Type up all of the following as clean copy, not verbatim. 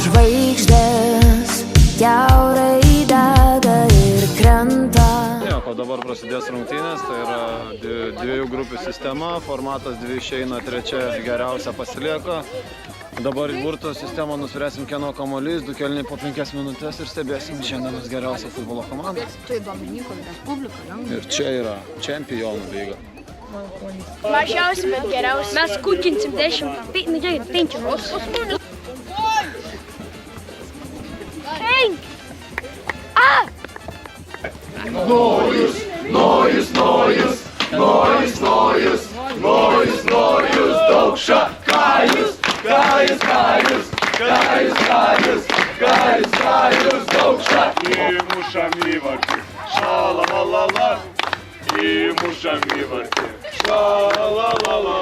Žvaigždės kiaurai dega ir krenta. O dabar prasidės rungtynės, tai yra dviejų grupių sistema, formatas 2 išeina, 3 geriausia pasilieka. Dabar į burto sistemą nuspręsim, kieno kamuolys, 2 kėliniai po 5 minutės ir stebėsim šiandienos geriausią futbolo komandą. Tai Dominikos Respublika, lengva. Ir čia yra čempionų lyga. Mažiausiai, bet geriausiai. Mes kukinsim 10. Tai, nu gerai, 5 žodžius. Nojus, nojus, nojus, nojus, nojus, nojus, nojus, daukša, kajus, kajus, kajus, kajus, kajus, kajus, kajus, daukša. Įmušam įvartį, šalalalala, įmušam įvartį, šalalalala.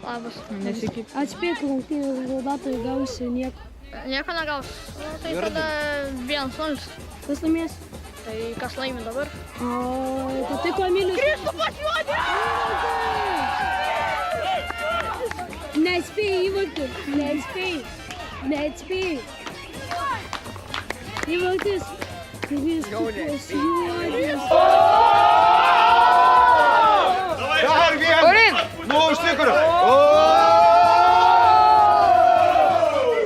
Labas. Nesikip. Atspėk rungtynių rezultatą ir gausi nieko. Nieko negaus. Tai tada 1-0. Kas laimės? Tai kas laimi dabar? O patiko Emilius. Kristupas Juodis! Neatspėjai įvartį. Neatspėjai. Įvartis. Kristupas Juodis. Dar vienas! Nu, užtikriu!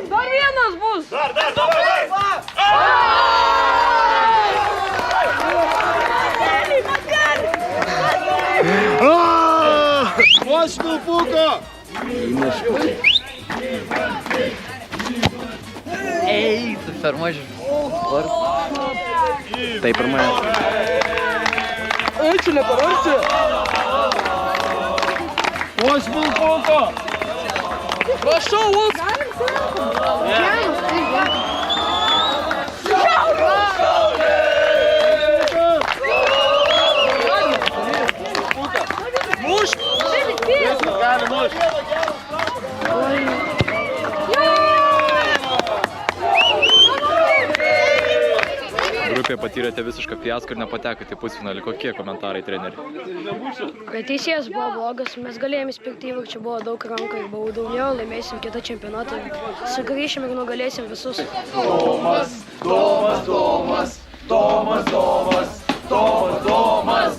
Dar vienas bus! Dar! Vos nupuko! Ei, tu per mažas. Tai pirmąją. Ei, čia nepararsi! Vos nupuko! Prašau, vos! Muš! Gali muš! Grupėje patyrėte visišką fiaską ir nepatekote į pusfinalį. Kokie komentarai, treneri? Bet teisėjas buvo blogas, mes galėjome įspėti įvarčių, buvo daug rankų ir baudų. Jau laimėsim kitą čempionatą, sugrįšim ir nugalėsim visus. Tomas,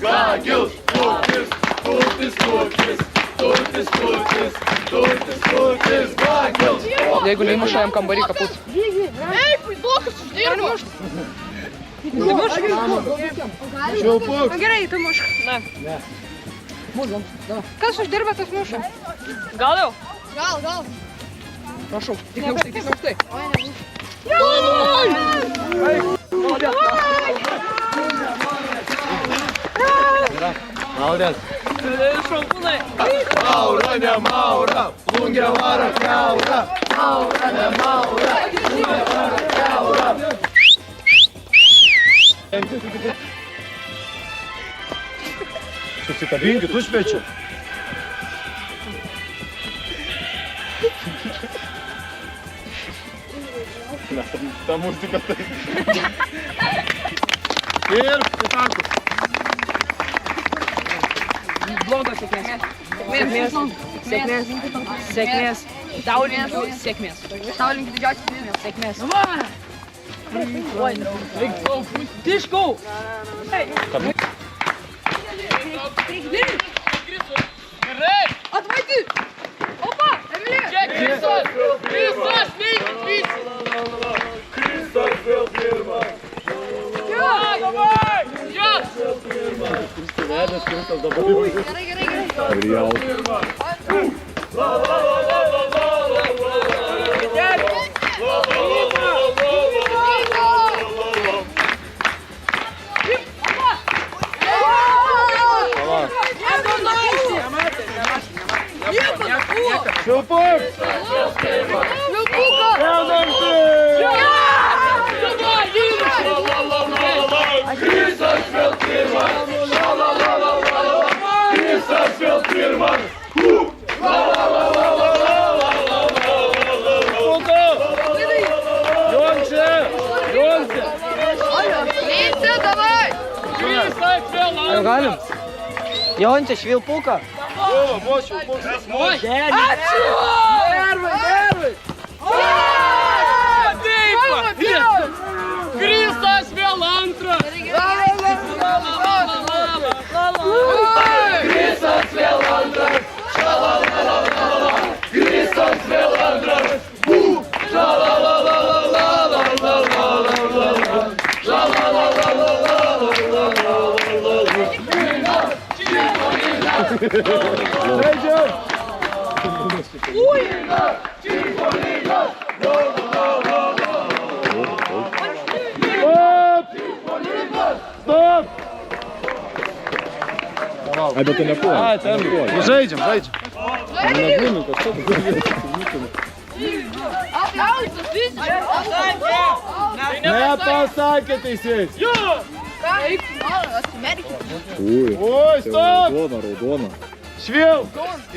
Gagils, turtis, Gagils. Jeigu neįmuša jam kambarį kaput. Ei, puidokas, uždirbo! Šiaupuk. Gerai, tu mušk. Ne. Kas uždirba, tas muša. Gal jau? Gal. Prašau, tik neužtai. Maurės. Šampūnai. Maura, ne Maura, plungė vara kiaura. Maura, ne Maura, plungė vara kiaura. Susikabinkit, užpečiu. Ta muzika tai. Ir pitankus. Blogas sėkmės. Sėkmės. Tau linkiu sėkmės. Tau linkiu didžiausios Sėkmės. Tiškau! Atvaiti! Opa, Emilija! Čia Kristas vėl pirmas. Kristas dabar. Šiaupuk! Kristas vėl pirmas! Kristas vėl pirmas! Lince, давай! Ar galim? Jonce, švilpuką. Ačiū! Nervai! Kristas vėl antras! Kristas vėl antras! Šalalalala! Kristas vėl antras! Ai, bet tu nepuoli. Žaidžiam. Nepasakė teisėjas. Oi, stop! Raudona. Švil.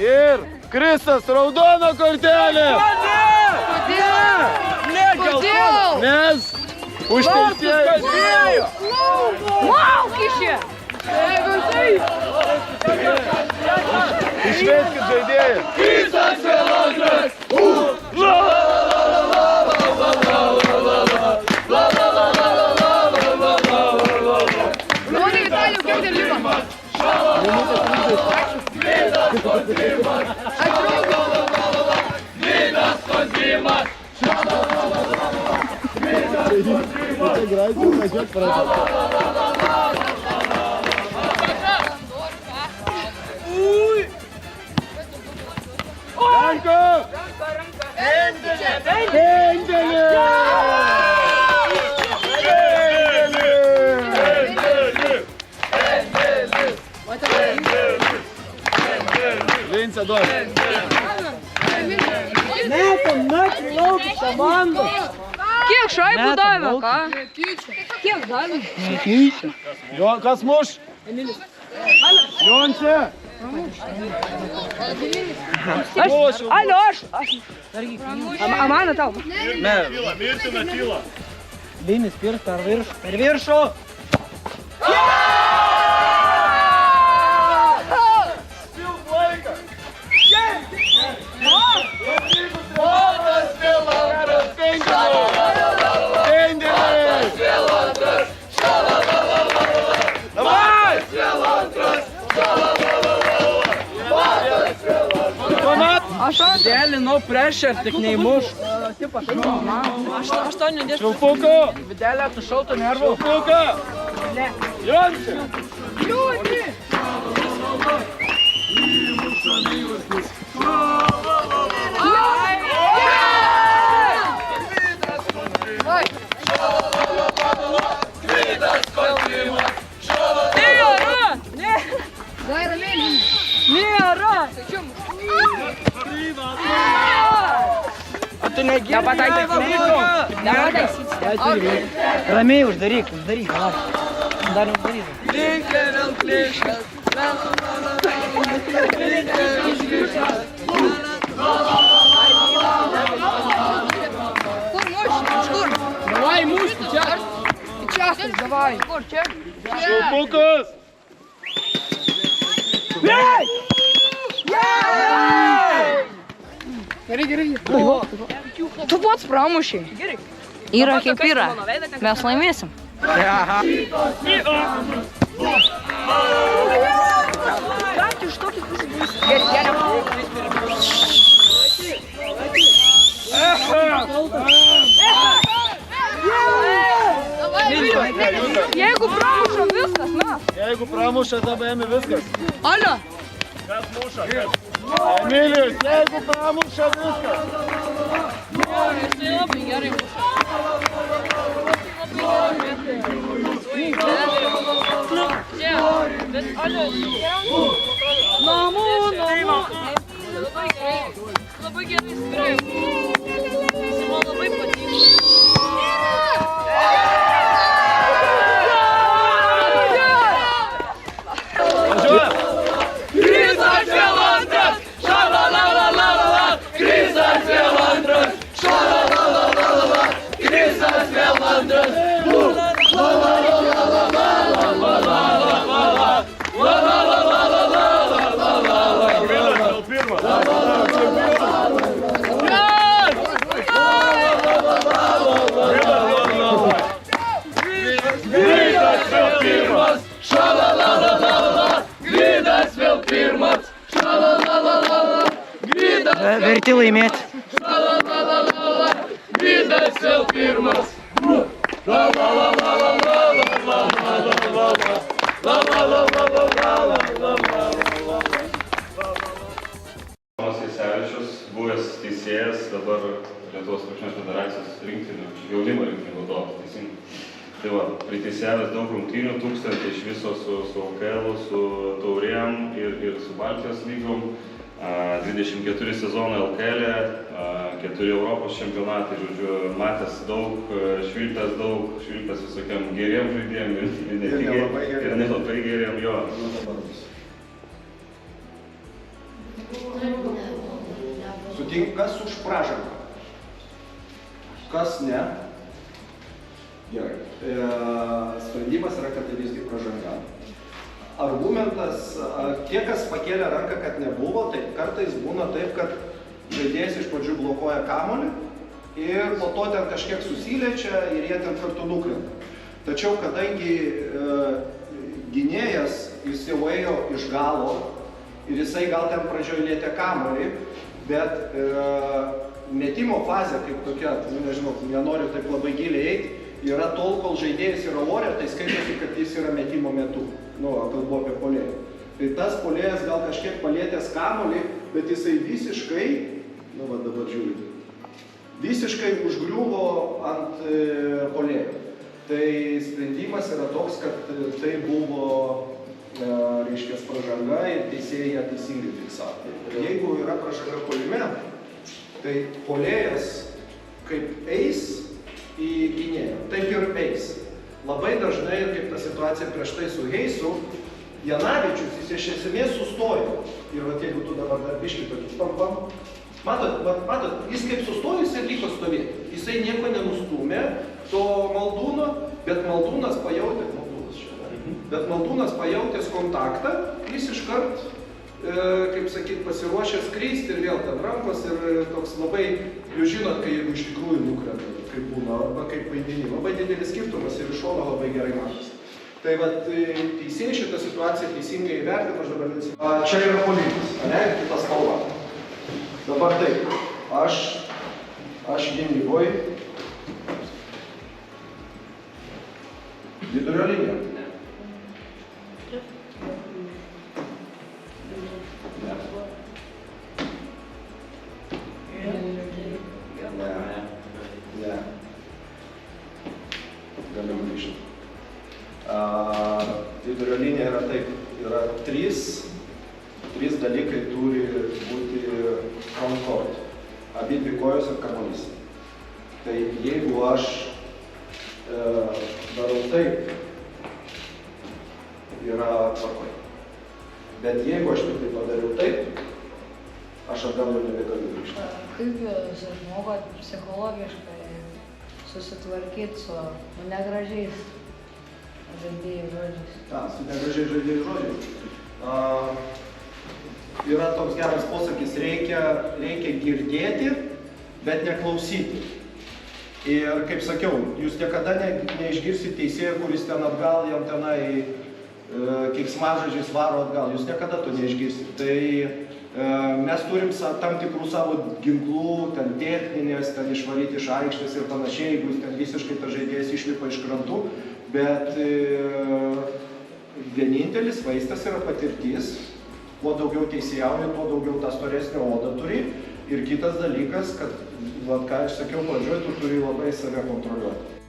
Ir Kristas, raudona kortelė. Kodėl? Nes už teisėją. Laukišė! Išveskit žaidėją. Kristas vėl antras! Vince, duok. Kiek šaibų davė, ką? Kiek davė? Jo, kas muš? Jonce. Alio, aš. Amana tau. Linis pirš per viršų. Aš dėlinau pressure, tik neįmuš. 80. Švilpuko. Videlė, tu šautų nervų. Švilpuko. Jonce. Nėra! Tu negyvi. Ramiai uždaryk. Dar neuždaryk. Давай, muš, čia. Čia, давай. Kur, čia? Švilpukas. Gerai. Tu pats pramušiai. Yra kaip yra. Mes laimėsim. Jeigu pramušam viskas, mes. Jeigu pramuša, tada ėmė viskas. Alio. Kas muša? Emilijus, jeigu pramuša viskas. Jisai labai gerai muša. Bet Alio, namų. Labai gerai skiriai. Jisai man labai patinka. Kristas vėl antras! Šalalalala! Kristas vėl antras! Šalalalala! Kristas vėl antras! Gvidas vėl pirmas, šalalalala, Gvidas vėl pirmas, šalalalala, Gvidas Verti laimėti. šalalalala, Gvidas vėl pirmas. Tomas Jasevičius, buvęs teisėjas, dabar Lietuvos krepšinio federacijos rinktinių, jaunimo rinktinių vadovas, teisingai. Tai va, priteisėjęs daug rungtynių, 1000 iš viso su LKL, su taurėm ir su Baltijos lygom, 24 sezonai LKL, 4 Europos čempionatai, žodžiu, matęs daug, švilpęs visokiam geriem žaidėjim ir nelabai geriem jo. Kas už pražangą? Kas ne? Gerai. Sprendimas yra, kad tai visgi pražanga. Argumentas, tie, kas pakėlė ranką, kad nebuvo, tai kartais būna taip, kad žaidėjas iš pradžių blokuoja kamuolį ir po to ten kažkiek susiliečia ir jie ten kartu nukrenta. Tačiau, kadangi gynėjas, jis jau ėjo iš galo ir jisai gal ten pradžioje lietė kamuolį, bet metimo fazė kaip tokia, nežinau, nenoriu taip labai giliai eiti, yra tol, kol žaidėjas yra ore, tai skaitosi, kad jis yra metimo metu. Kalbu apie puolėją. Tai tas puolėjas gal kažkiek palietęs kamuolį, bet jisai visiškai, dabar žiūrite, visiškai užgriuvo ant puolėjo. Tai sprendimas yra toks, kad tai buvo, reiškia, pražanga ir teisėjai ją teisingai fiksavo. Jeigu yra pražanga puolime, tai puolėjas kaip eis į gynėją, taip ir eis. Labai dažnai, kaip ta situacija prieš tai su Heisu, Janavičius, jis iš esmės sustojo. Ir jeigu tu dabar dar biškį tokį pam, matot, jis kaip sustojo, jis ir liko stovėti. Jisai nieko nenustūmė to Maldūno, bet Maldūnas pajautęs kontaktą, jis iškart, kaip sakyt, pasiruošęs skristi ir vėl ten rankos ir toks labai, jūs žinot, kai jeigu iš tikrųjų nukrenta, kaip būna, arba kaip vaidini, labai didelis skirtumas ir iš šono labai gerai matosi. Tai vat teisėjai šitą situaciją teisingai įvertino, aš dabar neatsimenu. Čia yra polimas, ne, ir kita spalva. Dabar taip, aš gynyboj, vidurio linija. Ne. Galiu grįžti. Vidurio linija yra taip, yra trys dalykai turi būti front court. Abi dvi kojos ir kamuolys. Tai jeigu aš darau taip, yra tvarkoj. Bet jeigu aš tik tai padariau taip, aš atgal jau nebegaliu grįžti. Kaip jūs išmokot psichologiškai susitvarkyti su negražiais žaidėjų žodžiais? Su negražiais žaidėjų žodžiais. Yra toks geras posakis, reikia girdėti, bet neklausyti. Ir kaip sakiau, jūs niekada neišgirsite teisėjo, kuris ten atgal, jam tenai keiksmažodžiais varo atgal, jūs niekada to neišgirsite. Tai mes turim tam tikrų savo ginklų, ten techninės, ten išvaryti iš aikštės ir panašiai, jeigu ten visiškai tas žaidėjas išlipa iš krantų, bet vienintelis vaistas yra patirtis, kuo daugiau teisėjauji, tuo daugiau tą storesnę odą turi ir kitas dalykas, kad, ką aš sakiau pradžioj, tu turi labai save kontroliuoti.